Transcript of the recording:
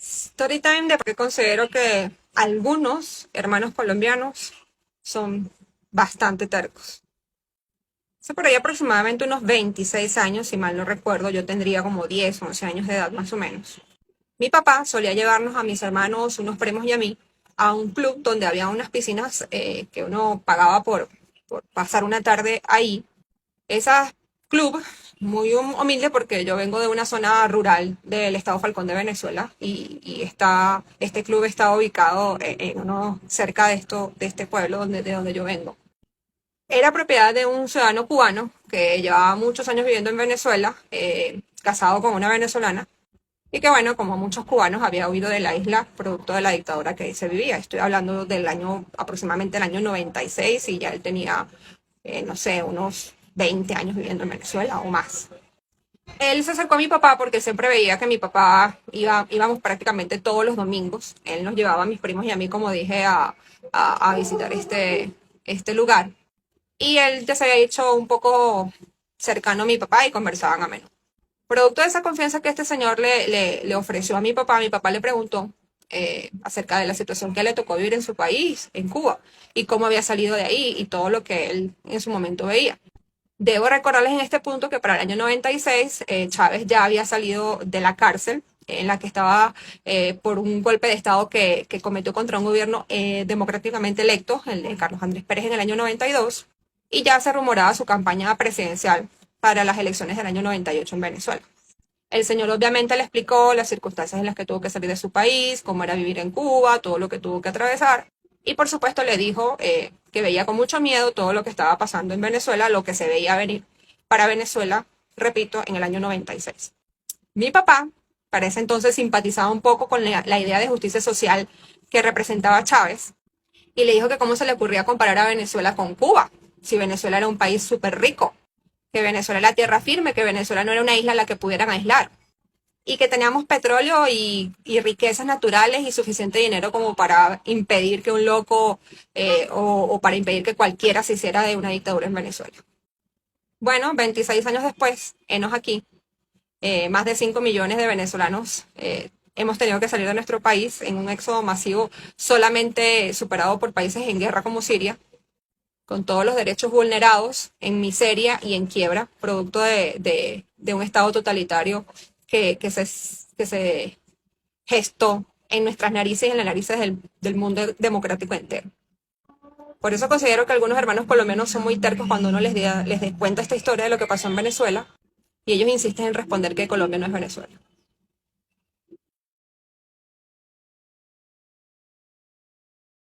Story time de por qué considero que algunos hermanos colombianos son bastante tercos. Hace por ahí aproximadamente unos 26 años, si mal no recuerdo, yo tendría como 10, 11 años de edad más o menos. Mi papá solía llevarnos a mis hermanos, unos primos y a mí, a un club donde había unas piscinas que uno pagaba por pasar una tarde ahí. Esas club muy humilde porque yo vengo de una zona rural del estado Falcón de Venezuela y este club está ubicado cerca de este pueblo de donde yo vengo. Era propiedad de un ciudadano cubano que llevaba muchos años viviendo en Venezuela, casado con una venezolana, y que bueno, como muchos cubanos, había huido de la isla producto de la dictadura que ahí se vivía. Estoy hablando del año, aproximadamente el año 96, y ya él tenía, no sé, unos 20 años viviendo en Venezuela o más. Él se acercó a mi papá porque siempre veía que mi papá íbamos prácticamente todos los domingos. Él nos llevaba a mis primos y a mí, como dije, a visitar este lugar. Y él ya se había hecho un poco cercano a mi papá y conversaban a menudo. Producto de esa confianza que este señor le ofreció a mi papá le preguntó acerca de la situación que le tocó vivir en su país, en Cuba, y cómo había salido de ahí y todo lo que él en su momento veía. Debo recordarles en este punto que para el año 96 Chávez ya había salido de la cárcel en la que estaba por un golpe de Estado que cometió contra un gobierno democráticamente electo, el de Carlos Andrés Pérez en el año 92, y ya se rumoraba su campaña presidencial para las elecciones del año 98 en Venezuela. El señor obviamente le explicó las circunstancias en las que tuvo que salir de su país, cómo era vivir en Cuba, todo lo que tuvo que atravesar. Y por supuesto le dijo que veía con mucho miedo todo lo que estaba pasando en Venezuela, lo que se veía venir para Venezuela, repito, en el año 96. Mi papá, para ese entonces, simpatizaba un poco con la idea de justicia social que representaba Chávez y le dijo que cómo se le ocurría comparar a Venezuela con Cuba, si Venezuela era un país súper rico, que Venezuela era tierra firme, que Venezuela no era una isla a la que pudieran aislar y que teníamos petróleo y riquezas naturales y suficiente dinero como para impedir que un loco o para impedir que cualquiera se hiciera de una dictadura en Venezuela. Bueno, 26 años después, enos aquí, más de 5 millones de venezolanos hemos tenido que salir de nuestro país en un éxodo masivo solamente superado por países en guerra como Siria, con todos los derechos vulnerados, en miseria y en quiebra, producto de un Estado totalitario que se gestó en nuestras narices y en las narices del mundo democrático entero. Por eso considero que algunos hermanos colombianos son muy tercos cuando uno les cuenta esta historia de lo que pasó en Venezuela y ellos insisten en responder que Colombia no es Venezuela.